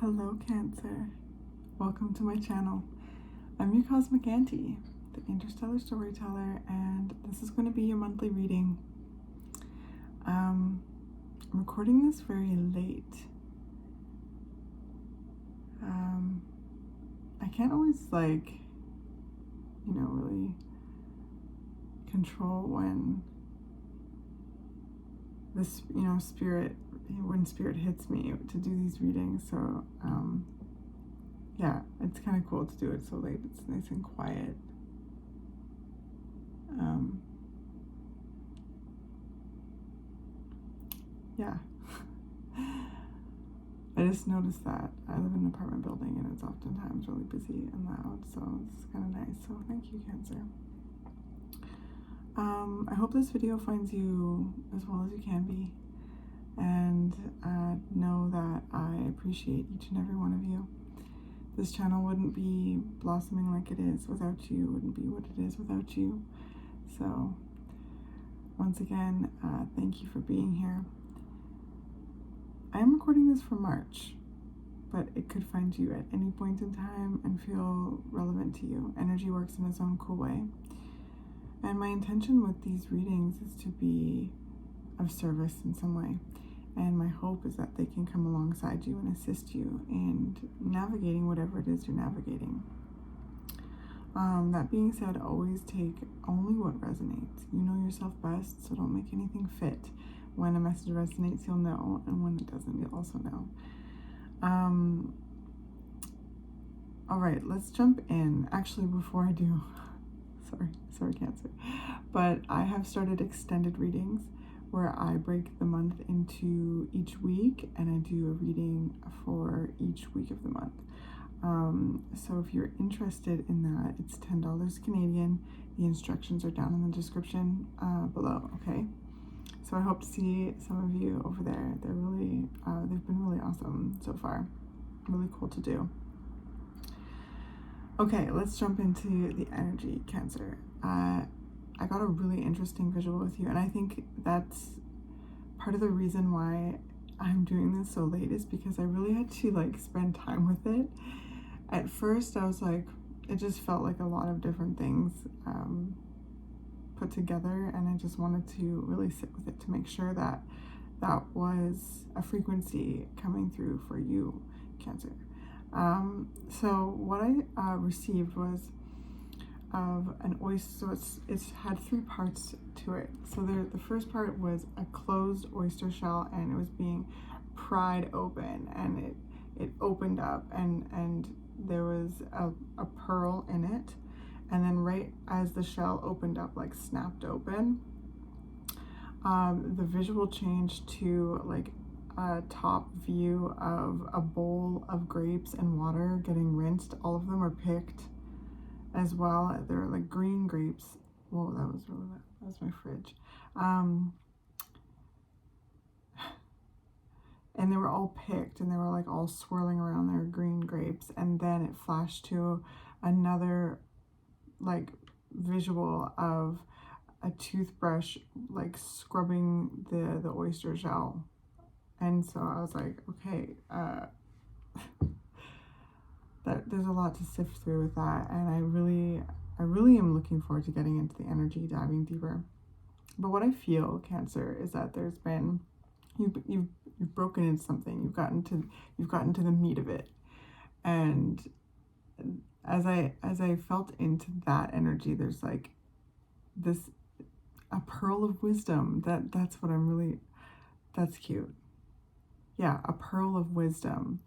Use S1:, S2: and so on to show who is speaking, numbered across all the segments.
S1: Hello Cancer, welcome to my channel. I'm your Cosmic Auntie, the interstellar storyteller, and this is going to be your monthly reading. I'm recording this very late. I can't always really control when this, when spirit hits me to do these readings. So yeah, it's kind of cool to do it so late. It's nice and quiet. Yeah. I just noticed that I live in an apartment building and it's oftentimes really busy and loud, so it's kind of nice. So thank you, Cancer. I hope this video finds you as well as you can be, and know that I appreciate each and every one of you. This channel wouldn't be blossoming like it is without you, wouldn't be what it is without you. So once again, thank you for being here. I am recording this for March, but it could find you at any point in time and feel relevant to you. Energy works in its own cool way. And my intention with these readings is to be of service in some way. And my hope is that they can come alongside you and assist you in navigating whatever it is you're navigating. That being said, always take only what resonates. You know yourself best, so don't make anything fit. When a message resonates, you'll know, and when it doesn't, you'll also know. All right, let's jump in. Actually, before I do, sorry, Cancer, but I have started extended readings where I break the month into each week, and I do a reading for each week of the month. So if you're interested in that, it's $10 Canadian. The instructions are down in the description below, okay? So I hope to see some of you over there. They're really, they've been really awesome so far. Really cool to do. Okay, let's jump into the energy, Cancer. I got a really interesting visual with you, and I think that's part of the reason why I'm doing this so late, is because I really had to spend time with it. At first, I was like, it just felt like a lot of different things put together, and I just wanted to really sit with it to make sure that that was a frequency coming through for you, Cancer. So what I received was of an oyster. So it's had three parts to it. So the first part was a closed oyster shell, and it was being pried open, and it opened up, and there was a pearl in it. And then right as the shell opened up, snapped open, the visual changed to a top view of a bowl of grapes and water getting rinsed. All of them are picked as well. They're green grapes. Whoa, that was really bad. That was my fridge. And they were all picked, and they were all swirling around their green grapes. And then it flashed to another visual of a toothbrush scrubbing the oyster shell. And so I was like, okay, there's a lot to sift through with that, and I really am looking forward to getting into the energy, diving deeper. But what I feel, Cancer, is that there's been you've broken into something. You've gotten to the meat of it, and as I felt into that energy, there's a pearl of wisdom. That's what I'm really, that's cute. Yeah, a pearl of wisdom.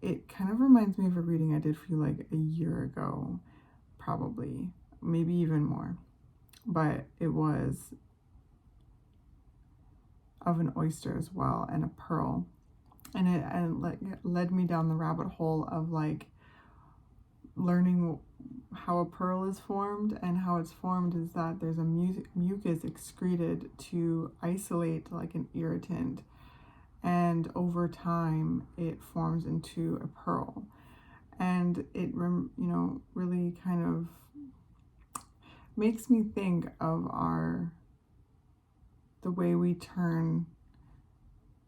S1: It kind of reminds me of a reading I did for you a year ago, probably, maybe even more. But it was of an oyster as well, and a pearl. And it led me down the rabbit hole of learning how a pearl is formed, and how it's formed is that there's a mucus excreted to isolate an irritant, and over time it forms into a pearl. And it really kind of makes me think of the way we turn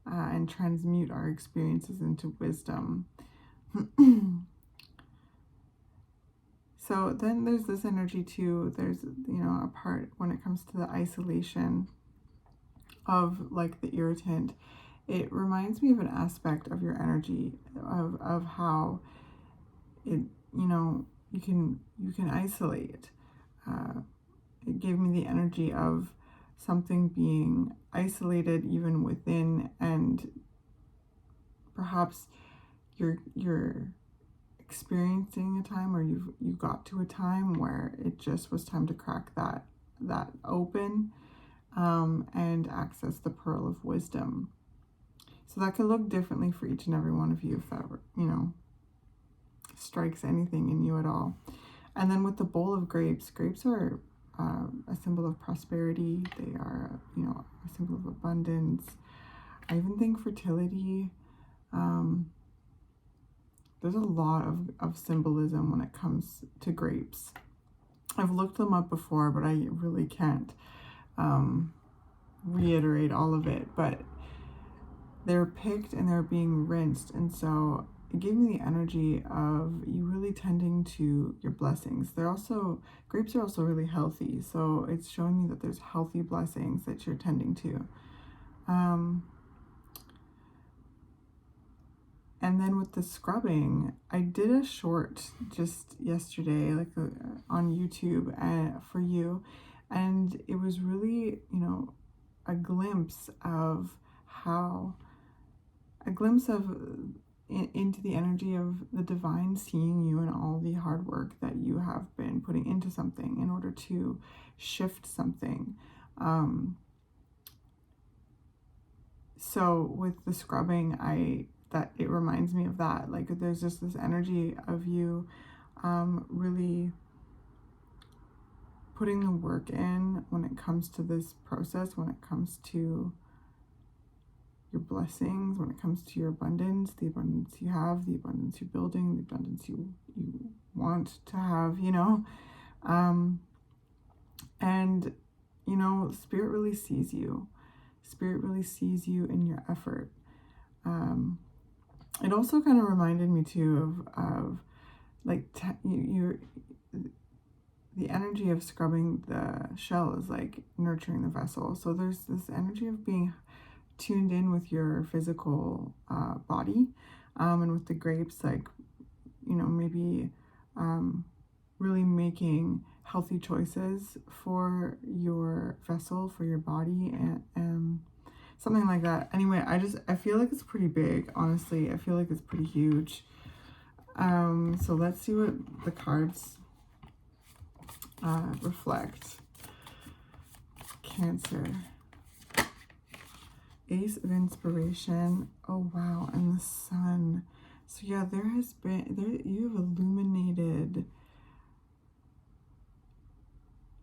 S1: and transmute our experiences into wisdom. So then there's this energy too. There's, a part when it comes to the isolation of like the irritant. It reminds me of an aspect of your energy, of how it, you can isolate. It gave me the energy of something being isolated even within, and perhaps you're experiencing a time, or you got to a time where it just was time to crack that open, and access the pearl of wisdom. So that could look differently for each and every one of you, if that, strikes anything in you at all. And then with the bowl of grapes are a symbol of prosperity. They are, a symbol of abundance. I even think fertility. There's a lot of symbolism when it comes to grapes. I've looked them up before, but I really can't reiterate all of it. But they're picked and they're being rinsed, and so it gave me the energy of you really tending to your blessings. Grapes are also really healthy, so it's showing me that there's healthy blessings that you're tending to. And then with the scrubbing, I did a short just yesterday, like on YouTube for you, and it was really, a glimpse of into the energy of the divine seeing you and all the hard work that you have been putting into something in order to shift something. So with the scrubbing, it reminds me of that. Like there's just this energy of you really putting the work in when it comes to this process, when it comes to your blessings, when it comes to your abundance, the abundance you have, the abundance you're building, the abundance you want to have, and spirit really sees you. Spirit really sees you in your effort. It also kind of reminded me too of like the energy of scrubbing the shell is like nurturing the vessel. So there's this energy of being tuned in with your physical body, and with the grapes, like maybe really making healthy choices for your vessel, for your body, and something like that. Anyway, I feel like it's pretty big, honestly. I feel like it's pretty huge. So let's see what the cards reflect. Cancer. Ace of Inspiration. Oh wow, and the Sun. So yeah, you have illuminated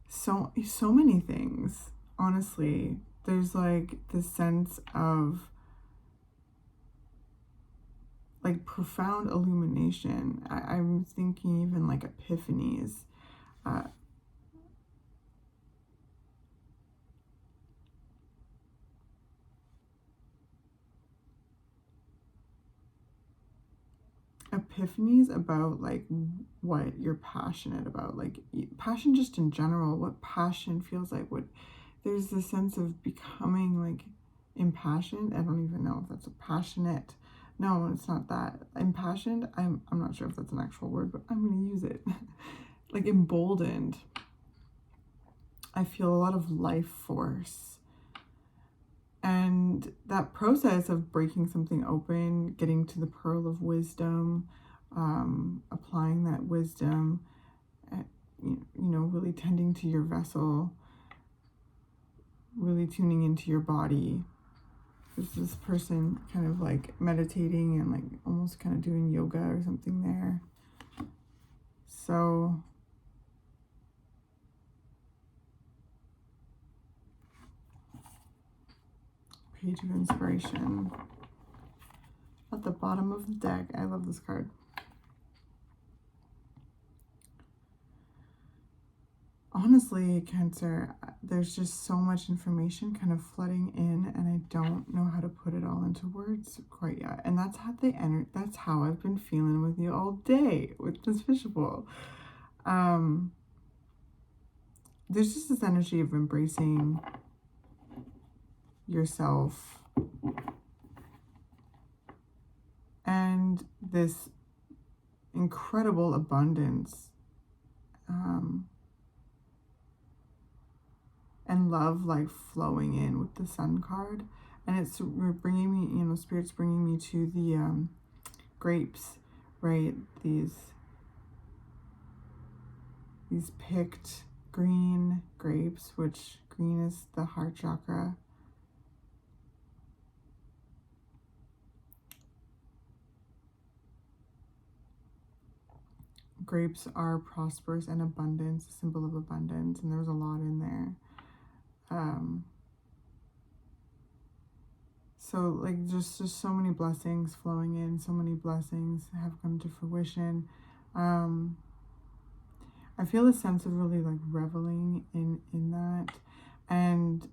S1: so many things. Honestly, there's like this sense of like profound illumination. I'm thinking even like epiphanies. Epiphanies about like what you're passionate about, like passion just in general, what passion feels like, what there's this sense of becoming like impassioned. I don't even know if that's a passionate. No, it's not that. Impassioned, I'm not sure if that's an actual word, but I'm going to use it. Like emboldened. I feel a lot of life force. And that process of breaking something open, getting to the pearl of wisdom, applying that wisdom, really tending to your vessel, really tuning into your body. There's this person kind of like meditating and like almost kind of doing yoga or something there. So Page of Inspiration at the bottom of the deck. I love this card. honestly, Cancer, there's just so much information kind of flooding in, and I don't know how to put it all into words quite yet. And that's how that's how I've been feeling with you all day with this visual. There's just this energy of embracing yourself and this incredible abundance and love like flowing in with the Sun card. And it's bringing me, you know, Spirit's bringing me to the grapes, right? These picked green grapes, which green is the heart chakra. Grapes are prosperous and abundance, a symbol of abundance, and there's a lot in there. So like just so many blessings flowing in, so many blessings have come to fruition. I feel a sense of really like reveling in that. And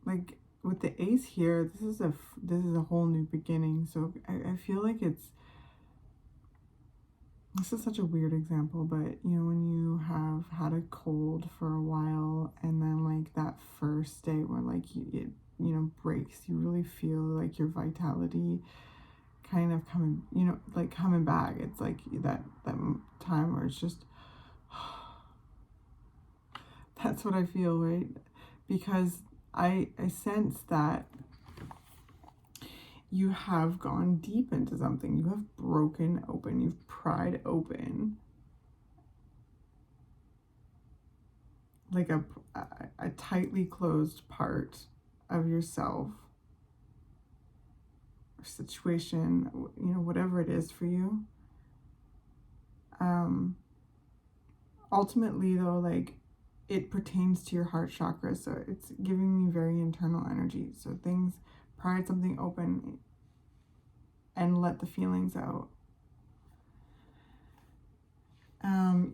S1: like with the ace here, this is a whole new beginning. So I feel like this is such a weird example, but you know, when you have had a cold for a while and then like that first day when like it you know breaks, you really feel like your vitality kind of coming, you know, like coming back. It's like that time where it's just that's what I feel, right? Because I sense that you have gone deep into something. You have broken open, you've pried open like a tightly closed part of yourself or situation, you know, whatever it is for you. Ultimately though, like it pertains to your heart chakra, so it's giving me very internal energy. So things, pried something open and let the feelings out.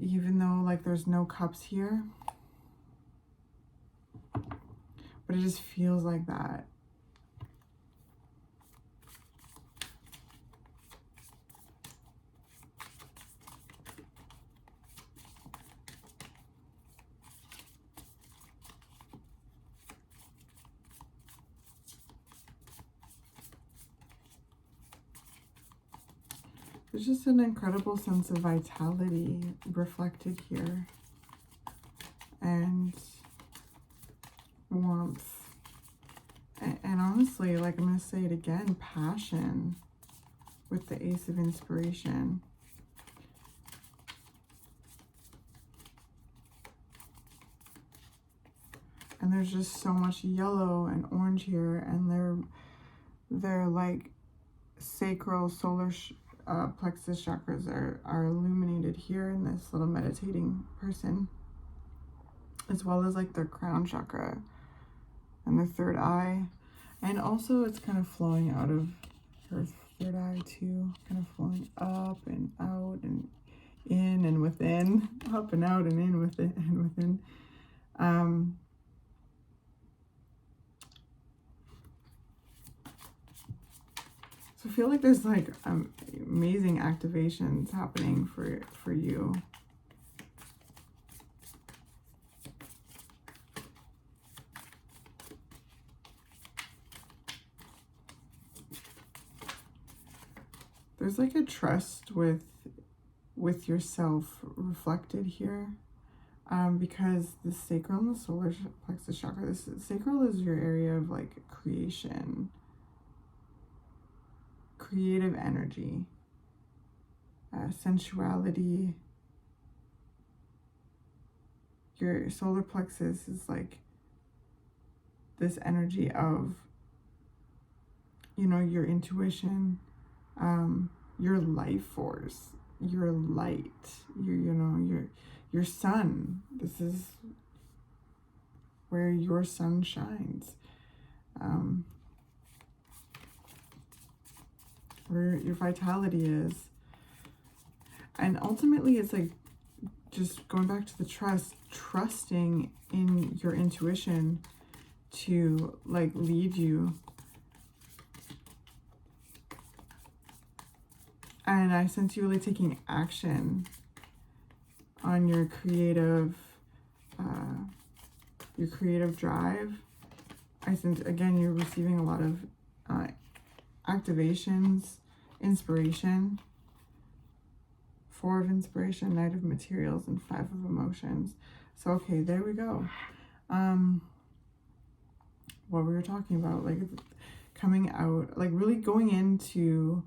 S1: Even though like there's no cups here, but it just feels like that. There's just an incredible sense of vitality reflected here, and warmth, and honestly, like I'm going to say it again, passion with the Ace of Inspiration. And there's just so much yellow and orange here, and they're like sacral, solar plexus chakras are illuminated here in this little meditating person, as well as like their crown chakra and their third eye. And also it's kind of flowing out of her third eye too, kind of flowing up and out and in and within, up and out and in within and within. So I feel like there's like amazing activations happening for you. There's like a trust with yourself reflected here, because the sacral and the solar plexus chakra, this sacral is your area of like creation, creative energy, sensuality. Your solar plexus is like this energy of, you know, your intuition, your life force, your light, your sun. This is where your sun shines, where your vitality is. And ultimately it's like just going back to the trusting in your intuition to like lead you. And I sense you really taking action on your creative drive. I sense, again, you're receiving a lot of activations, inspiration. 4 of inspiration, Knight of materials, and 5 of emotions. So, okay, there we go. What we were talking about, like coming out, like really going into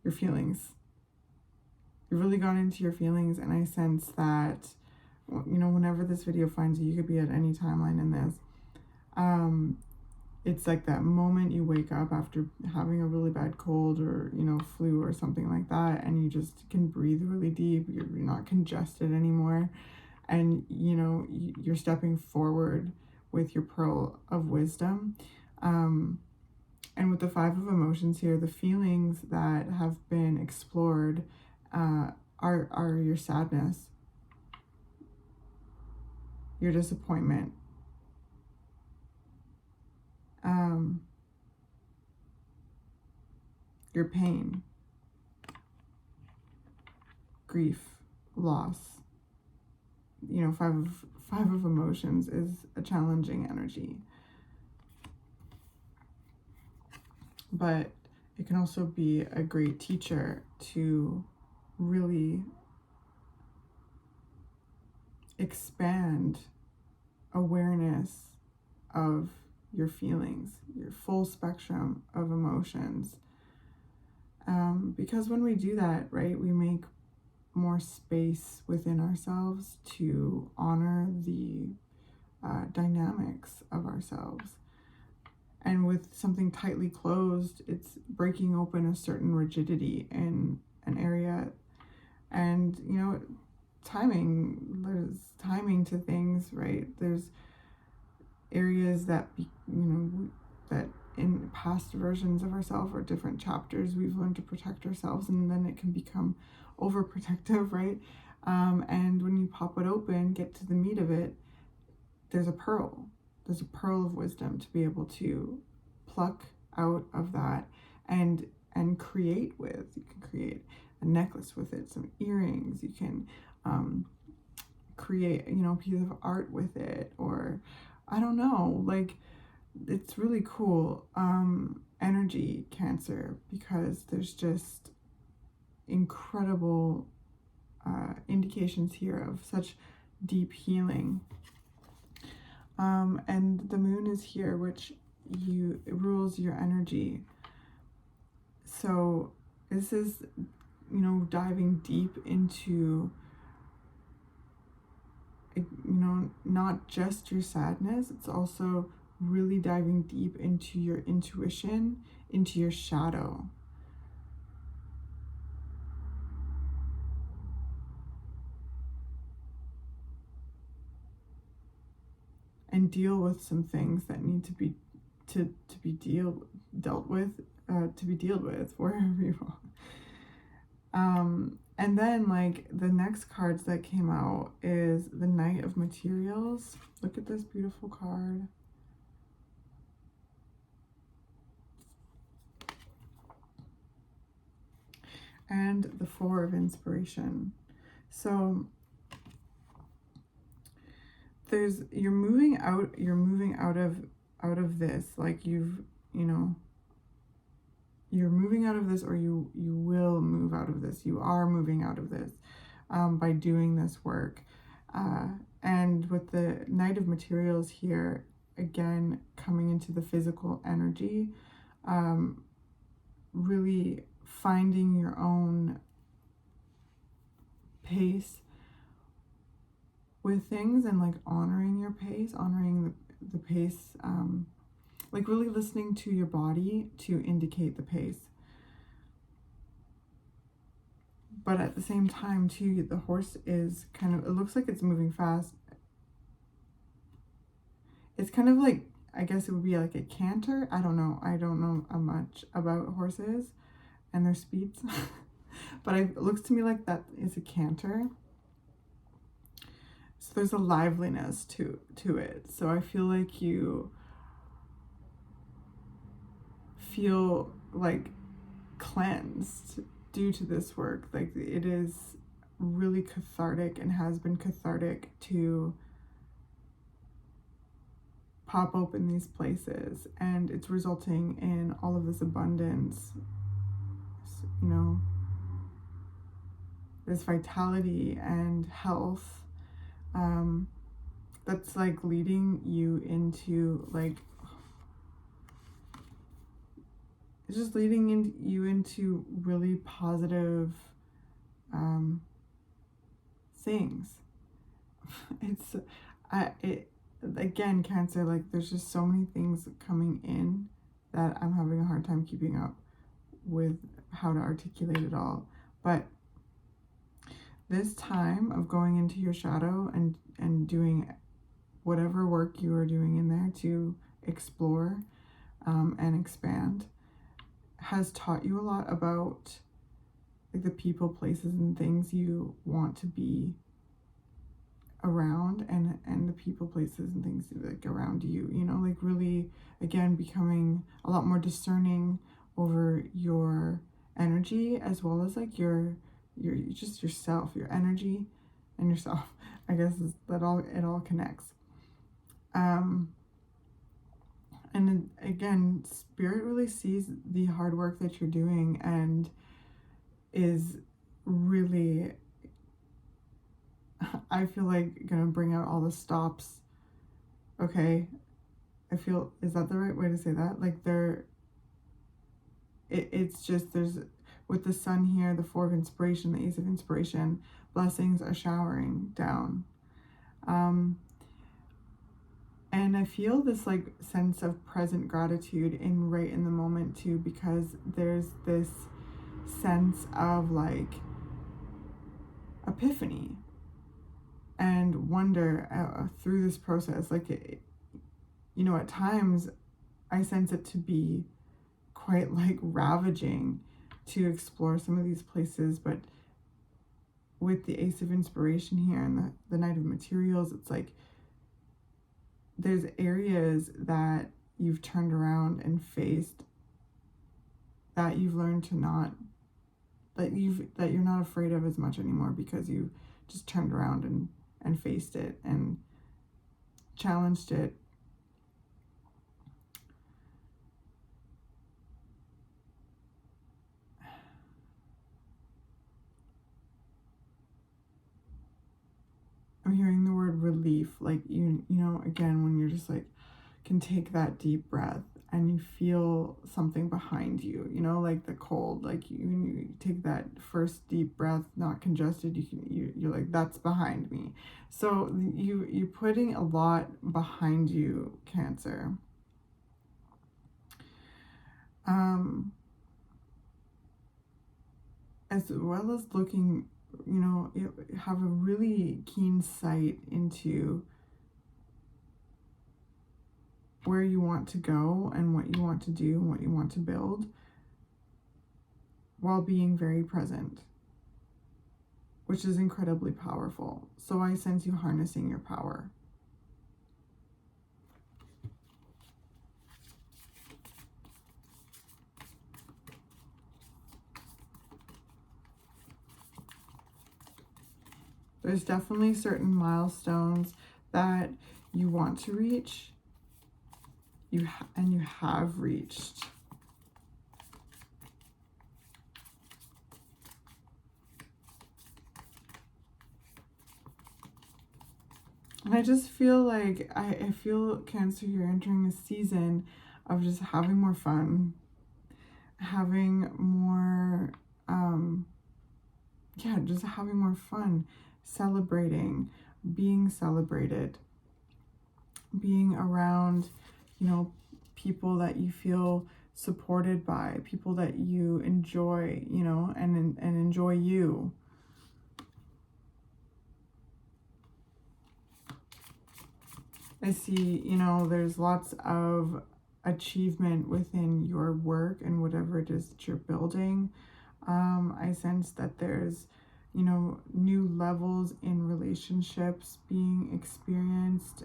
S1: your feelings. You've really gone into your feelings, and I sense that, you know, whenever this video finds you, you could be at any timeline in this. It's like that moment you wake up after having a really bad cold or, you know, flu or something like that, and you just can breathe really deep. You're not congested anymore, and, you know, you're stepping forward with your pearl of wisdom. And with the 5 of emotions here, the feelings that have been explored are your sadness, your disappointment, your pain, grief, loss. You know, 5 of emotions is a challenging energy. But it can also be a great teacher to really expand awareness of your feelings, your full spectrum of emotions. Because when we do that, right, we make more space within ourselves to honor the dynamics of ourselves. And with something tightly closed, it's breaking open a certain rigidity in an area. And, you know, there's timing to things, right? There's areas that, that in past versions of ourselves or different chapters, we've learned to protect ourselves, and then it can become overprotective, right? And when you pop it open, get to the meat of it, there's a pearl. There's a pearl of wisdom to be able to pluck out of that and create with. You can create a necklace with it, some earrings. You can create, you know, a piece of art with it, or I don't know, like, it's really cool energy, Cancer, because there's just incredible indications here of such deep healing. And the moon is here, which it rules your energy. So this is, you know, diving deep into, you know, not just your sadness, it's also really diving deep into your intuition, into your shadow. And deal with some things that need to be dealt with wherever you are. And then, like, the next cards that came out is the Knight of Materials. Look at this beautiful card. And the 4 of Inspiration. So you're moving out of this, like you're moving out of this, or you will move out of this. You are moving out of this by doing this work. And with the Knight of Materials here, again, coming into the physical energy, really finding your own pace with things, and like honoring your pace, honoring the pace, like really listening to your body to indicate the pace. But at the same time too, the horse is kind of, it looks like it's moving fast. It's kind of like, I guess it would be like a canter. I don't know much about horses and their speeds. but it looks to me like that is a canter. So there's a liveliness to it. So I feel like you feel like cleansed due to this work. Like it is really cathartic and has been cathartic to pop open these places, and it's resulting in all of this abundance, you know, this vitality and health, that's like leading you into like, it's just leading you into really positive things. Again, Cancer, like there's just so many things coming in that I'm having a hard time keeping up with how to articulate it all. But this time of going into your shadow and doing whatever work you are doing in there to explore and expand has taught you a lot about like the people, places, and things you want to be around, and the people, places, and things like around you, you know, like really, again, becoming a lot more discerning over your energy, as well as like your just yourself, your energy and yourself. I guess it all connects. And again, Spirit really sees the hard work that you're doing and is really, I feel like, gonna bring out all the stops. Okay, I feel, is that the right way to say that? Like it's just, there's, with the sun here, the Four of Inspiration, the Ace of Inspiration, blessings are showering down. And I feel this like sense of present gratitude right in the moment too, because there's this sense of like epiphany and wonder through this process. Like, you know, at times I sense it to be quite like ravaging to explore some of these places, but with the Ace of Inspiration here and the Knight of Materials, it's like there's areas that you've turned around and faced that you've learned to not, that you're not afraid of as much anymore, because you just turned around and faced it and challenged it. I'm hearing the word relief, like you know, again, when you're just like, can take that deep breath and you feel something behind you, you know, like the cold, like you take that first deep breath, not congested, you're like, that's behind me. So you're putting a lot behind you, Cancer. As well as looking, you know, have a really keen sight into where you want to go and what you want to do and what you want to build, while being very present, which is incredibly powerful. So I sense you harnessing your power. There's definitely certain milestones that you want to reach, and you have reached. And I just feel like, I feel, Cancer, you're entering a season of just having more fun, having more, just having more fun, celebrating, being celebrated, being around, you know, people that you feel supported by, people that you enjoy, you know, and enjoy you. I see, you know, there's lots of achievement within your work and whatever it is that you're building. I sense that there's, you know, new levels in relationships being experienced,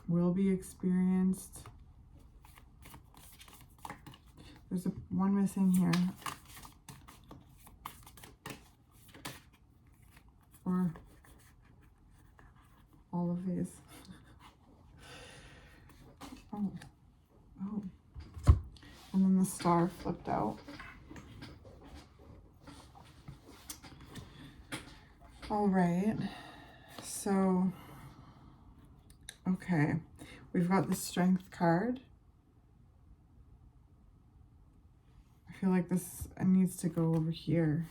S1: will be experienced. There's one missing here. Or all of these. Oh. And then the star flipped out. All right. So, okay. We've got the Strength card. I feel like this needs to go over here.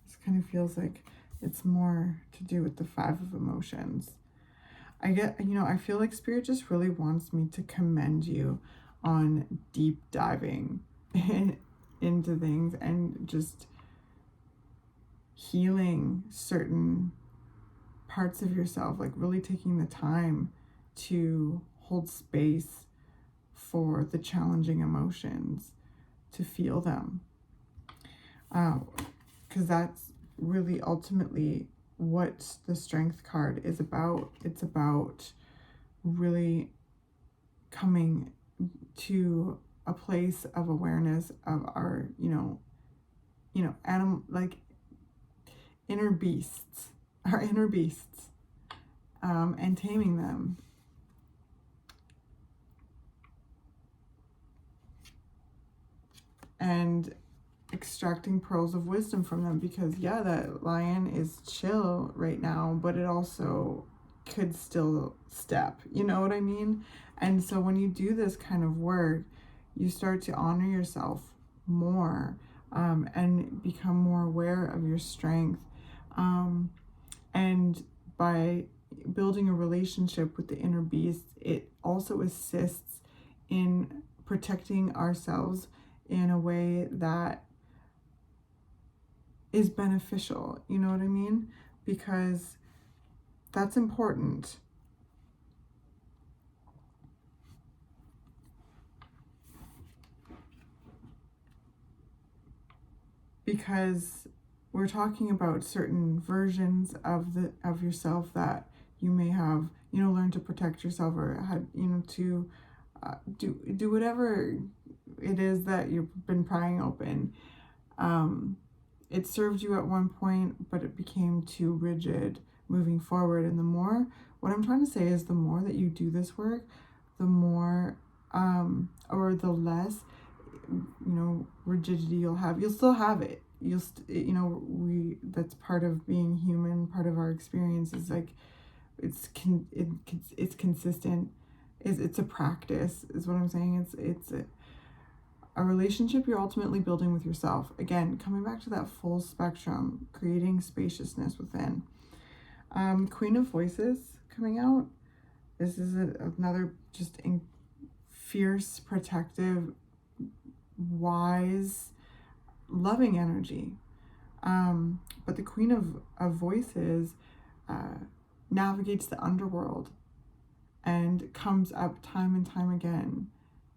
S1: This kind of feels like it's more to do with the Five of Emotions. I feel like Spirit just really wants me to commend you on deep diving into things and just healing certain parts of yourself, like really taking the time to hold space for the challenging emotions, to feel them. Because that's really ultimately what the Strength card is about. It's about really coming to a place of awareness of our, inner beasts, and taming them. And extracting pearls of wisdom from them, because yeah, that lion is chill right now, but it also could still step, you know what I mean? And so when you do this kind of work, you start to honor yourself more, and become more aware of your strength, and by building a relationship with the inner beast, it also assists in protecting ourselves in a way that is beneficial, you know what I mean? Because that's important. Because we're talking about certain versions of yourself that you may have, learned to protect yourself, or had, to do whatever it is that you've been prying open. It served you at one point, but it became too rigid moving forward. And what I'm trying to say is, the more that you do this work, the more, or the less, rigidity you'll have. You'll still have it. That's part of being human. Part of our experience is like, it's consistent. It's a practice, is what I'm saying. It's a relationship you're ultimately building with yourself. Again, coming back to that full spectrum, creating spaciousness within. Queen of Voices coming out. This is another just fierce, protective, wise, loving energy. But the Queen of Voices navigates the underworld and comes up time and time again,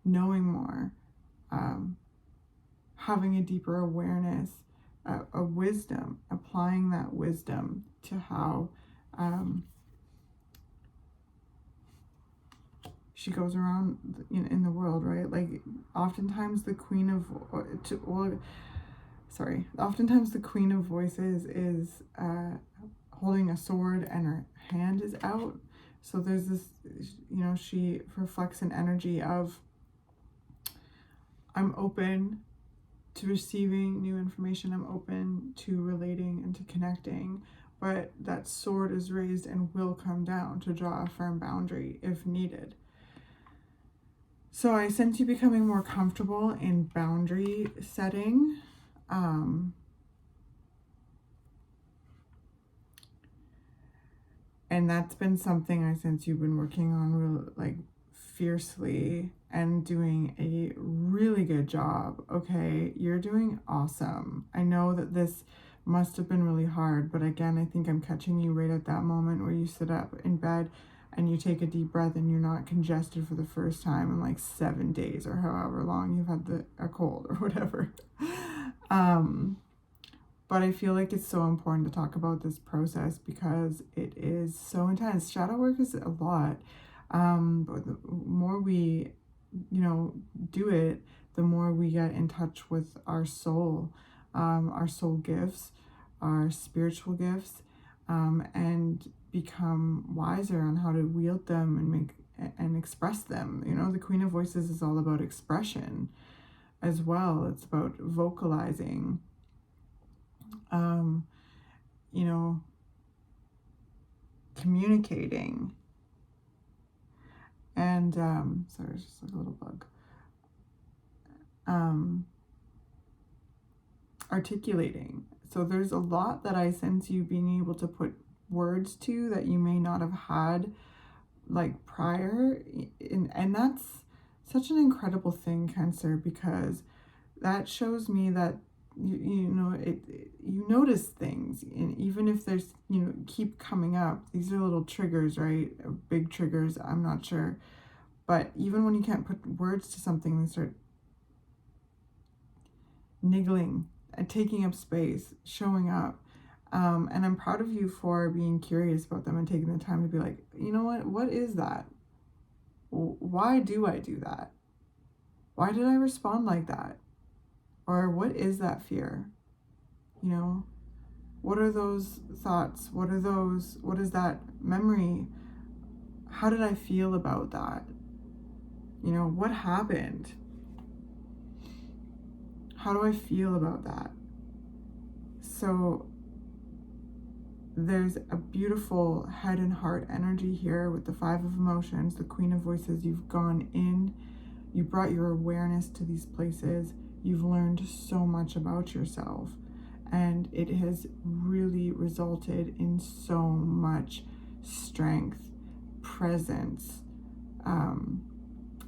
S1: knowing more, having a deeper awareness, a wisdom, applying that wisdom to how she goes around in the world, right? Like, oftentimes the Queen of Voices is holding a sword and her hand is out. So there's this, she reflects an energy of, I'm open to receiving new information, I'm open to relating and to connecting, but that sword is raised and will come down to draw a firm boundary if needed. So I sense you becoming more comfortable in boundary setting. And that's been something I sense you've been working on fiercely and doing a really good job. Okay, you're doing awesome. I know that this must have been really hard, but again, I think I'm catching you right at that moment where you sit up in bed and you take a deep breath and you're not congested for the first time in like 7 days or however long you've had a cold or whatever. But I feel like it's so important to talk about this process because it is so intense. Shadow work is a lot. But the more we, do it, the more we get in touch with our soul gifts, our spiritual gifts, and become wiser on how to wield them and express them. The Queen of Voices is all about expression as well. It's about vocalizing, communicating, and sorry, it's just like a little bug. Articulating. So there's a lot that I sense you being able to put words to that you may not have had like prior, and that's such an incredible thing, Cancer, because that shows me that you notice things, and even if there's keep coming up, these are little triggers, right? Big triggers, I'm not sure, but even when you can't put words to something, they start niggling and taking up space, showing up. And I'm proud of you for being curious about them and taking the time to be like, what is that? Why do I do that? Why did I respond like that? Or what is that fear? What are those thoughts? What is that memory? How did I feel about that? What happened? How do I feel about that? So there's a beautiful head and heart energy here with the 5 of emotions, the Queen of Voices. You've gone in, you brought your awareness to these places. You've learned so much about yourself, and it has really resulted in so much strength, presence,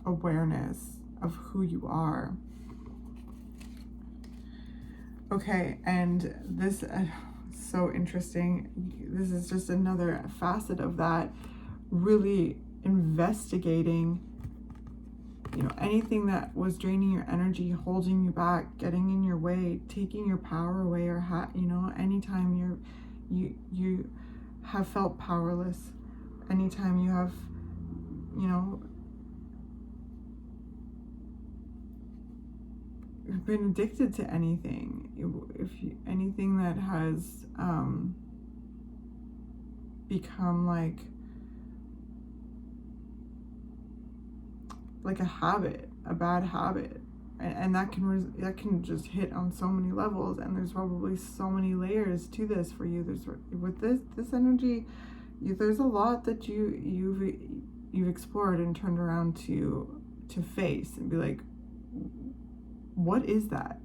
S1: awareness of who you are. Okay, and this so interesting. This is just another facet of that, really investigating anything that was draining your energy, holding you back, getting in your way, taking your power away, or anytime you have felt powerless, anytime you have been addicted to anything, anything that has become like a habit, a bad habit, and that can just hit on so many levels, and there's probably so many layers to this for you. There's with this energy, there's a lot that you've explored and turned around to face and be like, what is that?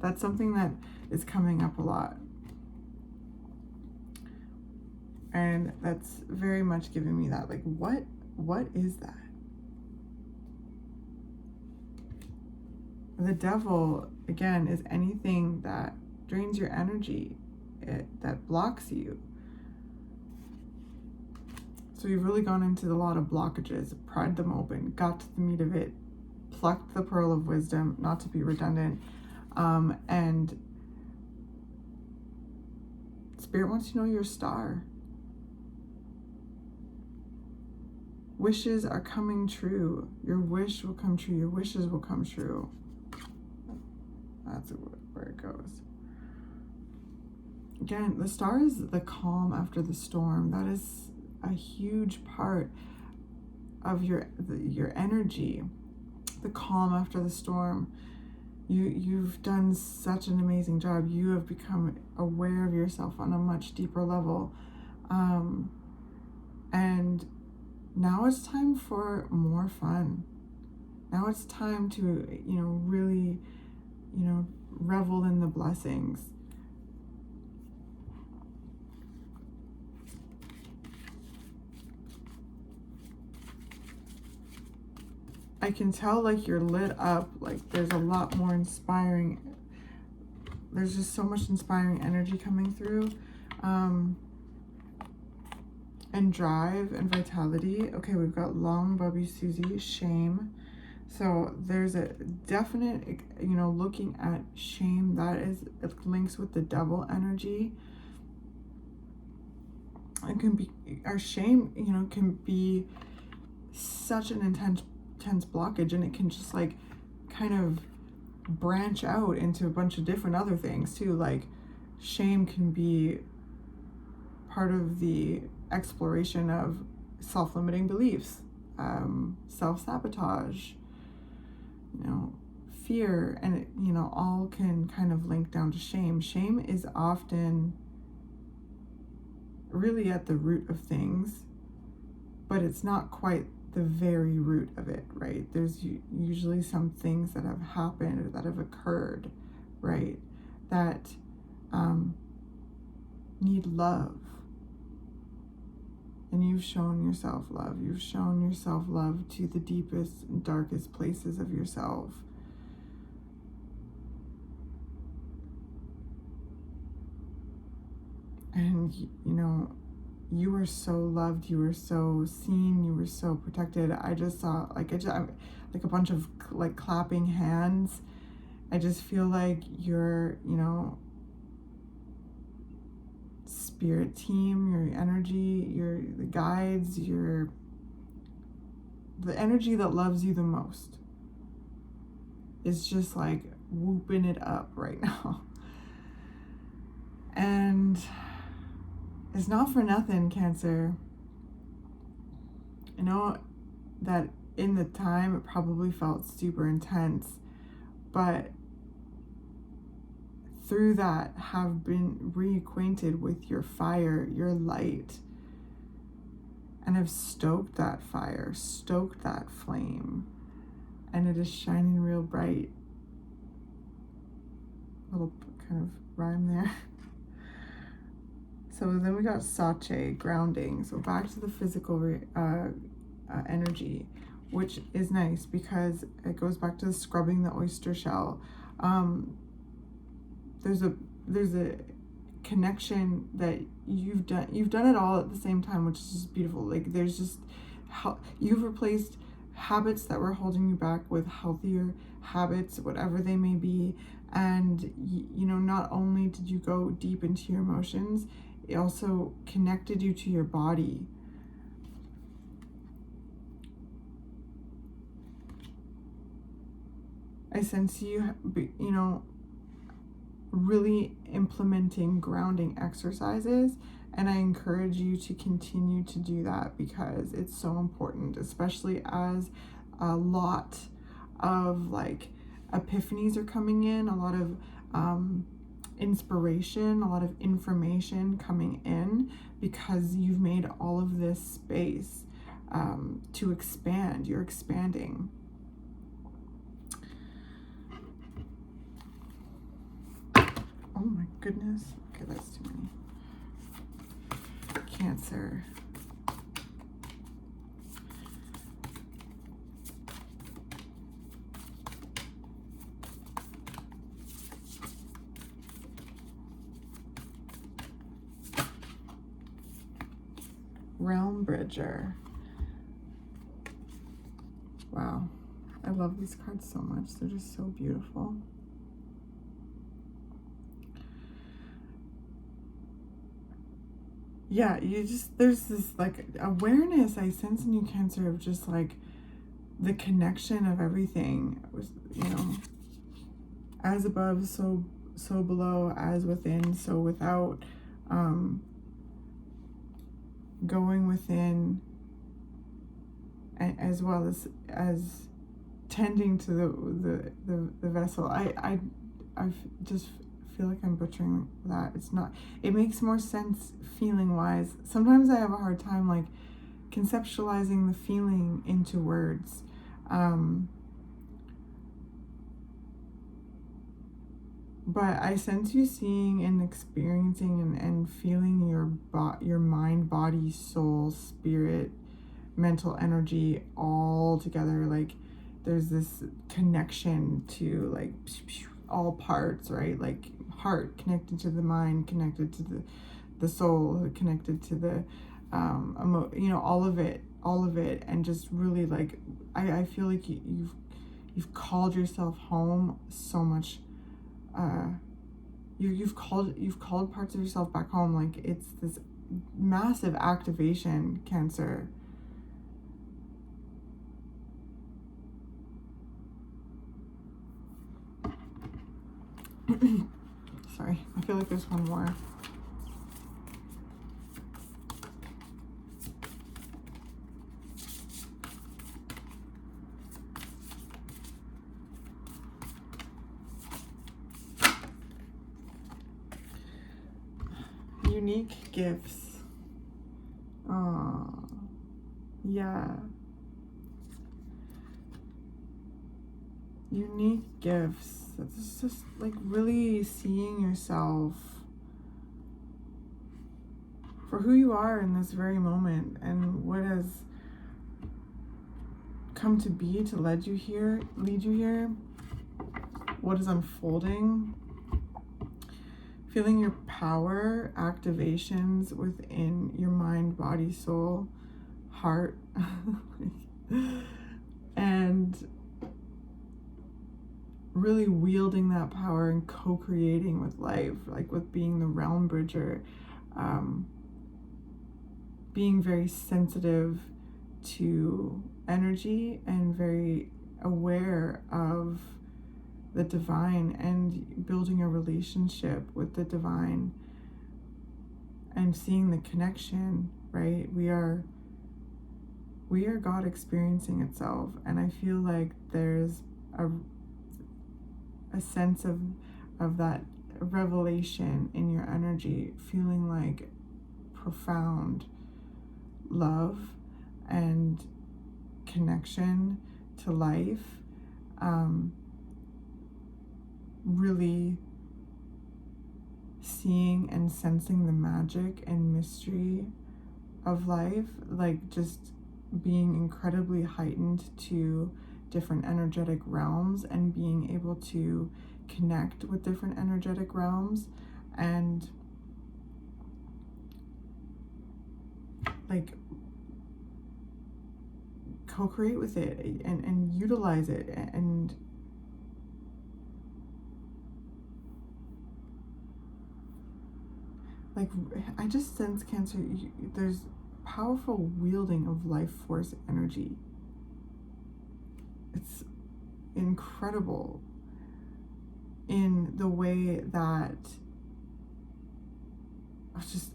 S1: That's something that is coming up a lot, and that's very much giving me that, like, what is that? The Devil, again, is anything that drains your energy, that blocks you. So you've really gone into a lot of blockages, pried them open, got to the meat of it, plucked the pearl of wisdom, not to be redundant, and Spirit wants you to know your star. Wishes are coming true. Your wish will come true. Your wishes will come true. That's where it goes. Again, the star is the calm after the storm. That is a huge part of your energy. The calm after the storm. You've done such an amazing job. You have become aware of yourself on a much deeper level, and now it's time for more fun. Now it's time to really revel in the blessings. I can tell, like, you're lit up, like there's a lot more inspiring, there's just so much inspiring energy coming through. and drive and vitality. Okay, we've got long Bubby Susie, shame. So there's a definite, you know, looking at shame, that is, it links with the devil energy. It can be, our shame, you know, can be such an intense blockage, and it can just like kind of branch out into a bunch of different other things too. Like shame can be part of the exploration of self-limiting beliefs, self-sabotage, you know, fear, and it, you know, all can kind of link down to shame. Shame is often really at the root of things, but it's not quite the very root of it, right? There's usually some things that have happened or that have occurred, right, that need love. And you've shown yourself love. You've shown yourself love to the deepest and darkest places of yourself. And, you know, you were so loved, you were so seen, you were so protected. I just saw, like, like a bunch of, like, clapping hands. I just feel like your, you know, spirit team, your energy, the guides, the energy that loves you the most is just, like, whooping it up right now. And it's not for nothing, Cancer. I know that in the time it probably felt super intense, but through that have been reacquainted with your fire, your light, and have stoked that fire, stoked that flame, and it is shining real bright. Little kind of rhyme there. So then we got Sache, grounding. So back to the physical energy, which is nice because it goes back to the scrubbing the oyster shell. There's a connection that you've done it all at the same time, which is just beautiful. Like there's just you've replaced habits that were holding you back with healthier habits, whatever they may be. And you know, not only did you go deep into your emotions, it also connected you to your body. I sense you, you know, really implementing grounding exercises, and I encourage you to continue to do that because it's so important, especially as a lot of like epiphanies are coming in, a lot of inspiration, a lot of information coming in, because you've made all of this space to expand. You're expanding. Oh my goodness. Okay, that's too many. Cancer. Realm Bridger. Wow. I love these cards so much. They're just so beautiful. Yeah, there's this like awareness I sense in you, Cancer, of just like the connection of everything, you know, as above, so below, as within, so without, going within, as well as tending to the vessel. I just feel like I'm butchering that. It's not, it makes more sense feeling wise. Sometimes I have a hard time like conceptualizing the feeling into words. But I sense you seeing and experiencing and feeling your mind, body, soul, spirit, mental energy all together. Like there's this connection to like all parts, right? Like heart connected to the mind, connected to the soul, connected to the all of it, and just really like, I feel like you've called yourself home so much. You've called parts of yourself back home. Like, it's this massive activation, Cancer. Sorry, I feel like there's one more. Unique gifts. Oh, yeah. Unique gifts. It's just like really seeing yourself for who you are in this very moment, and what has come to be to lead you here, what is unfolding, feeling your power, activations within your mind, body, soul, heart, and really wielding that power and co-creating with life, like with being the realm bridger, being very sensitive to energy and very aware of the divine, and building a relationship with the divine and seeing the connection, right? We are God experiencing itself, and I feel like there's a sense of that revelation in your energy, feeling like profound love and connection to life, really seeing and sensing the magic and mystery of life, like just being incredibly heightened to different energetic realms and being able to connect with different energetic realms and like co-create with it and utilize it. And like, I just sense, Cancer, there's powerful wielding of life force energy. It's incredible in the way that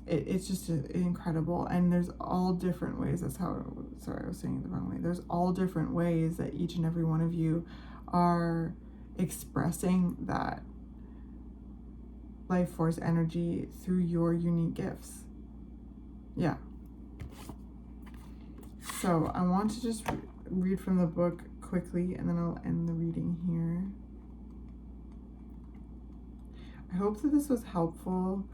S1: it's just incredible. And there's all different ways. Sorry, I was saying it the wrong way. There's all different ways that each and every one of you are expressing that life force energy through your unique gifts. Yeah. So I want to just read from the book quickly, and then I'll end the reading here. I hope that this was helpful,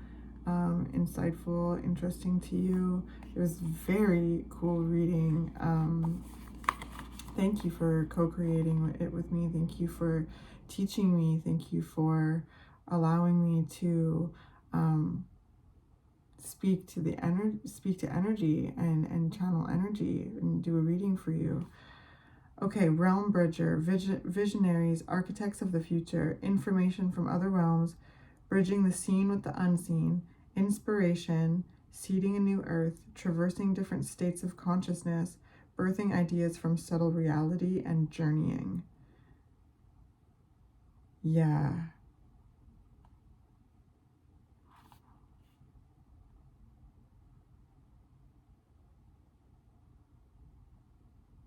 S1: insightful, interesting to you. It was very cool reading. Thank you for co-creating it with me. Thank you for teaching me. Thank you for allowing me to speak to energy and channel energy and do a reading for you. Okay, realm bridger, visionaries, architects of the future, information from other realms, bridging the seen with the unseen, inspiration, seeding a new earth, traversing different states of consciousness, birthing ideas from subtle reality, and journeying. Yeah.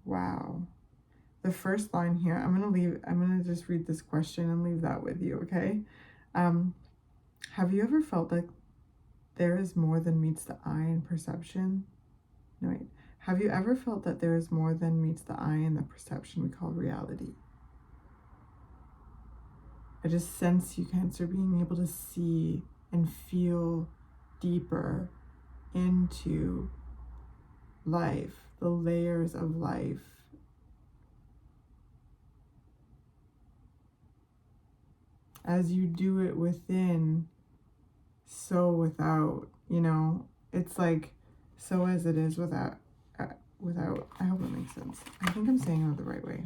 S1: Wow. The first line here, I'm gonna just read this question and leave that with you, okay? Have you ever felt like there is more than meets the eye in perception? No, wait. Have you ever felt that there is more than meets the eye in the perception we call reality? I just sense you, Cancer, being able to see and feel deeper into life, the layers of life. As you do it within, so without, it's like so as it is without, I hope it makes sense. I think I'm saying it the right way.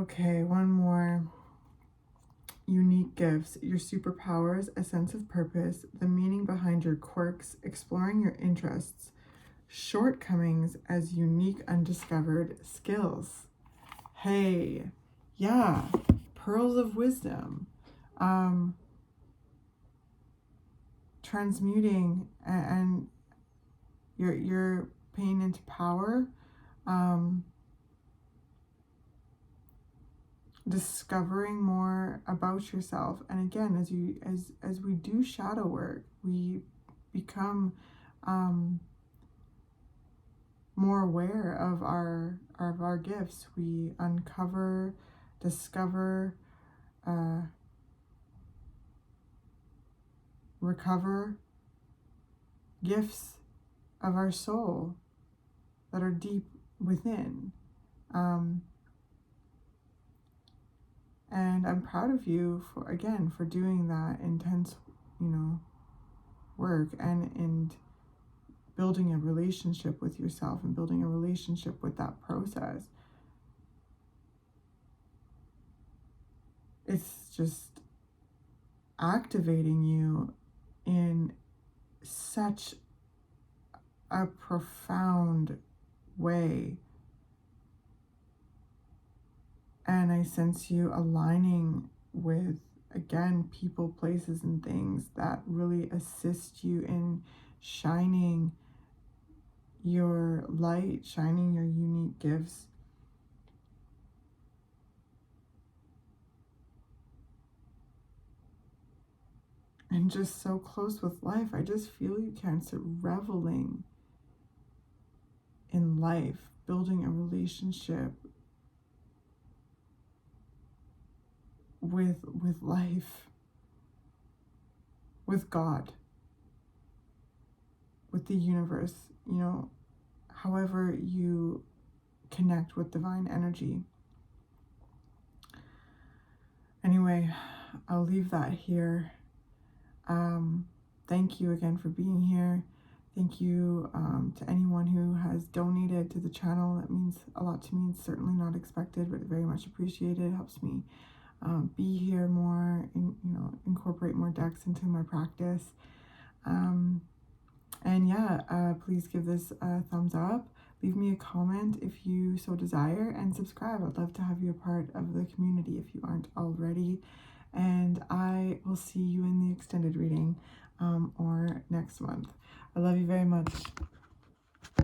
S1: Okay, one more. Unique gifts, your superpowers, a sense of purpose, the meaning behind your quirks, exploring your interests, shortcomings as unique undiscovered skills. Hey, yeah, pearls of wisdom. Transmuting and your pain into power. Discovering more about yourself. And again, as we do shadow work, we become more aware of our gifts. We uncover, discover, recover gifts of our soul that are deep within. And I'm proud of you for doing that intense, work and building a relationship with yourself and building a relationship with that process. It's just activating you in such a profound way. And I sense you aligning with, again, people, places, and things that really assist you in shining your light, shining your unique gifts. And just so close with life. I just feel you, Cancer, reveling in life, building a relationship with life, with God, with the universe, however you connect with divine energy. Anyway, I'll leave that here. Thank you again for being here. Thank you to anyone who has donated to the channel. That means a lot to me. It's certainly not expected, but very much appreciated. It helps me be here more, incorporate more decks into my practice. And yeah, please give this a thumbs up. Leave me a comment if you so desire, and subscribe. I'd love to have you a part of the community if you aren't already. And I will see you in the extended reading or next month. I love you very much.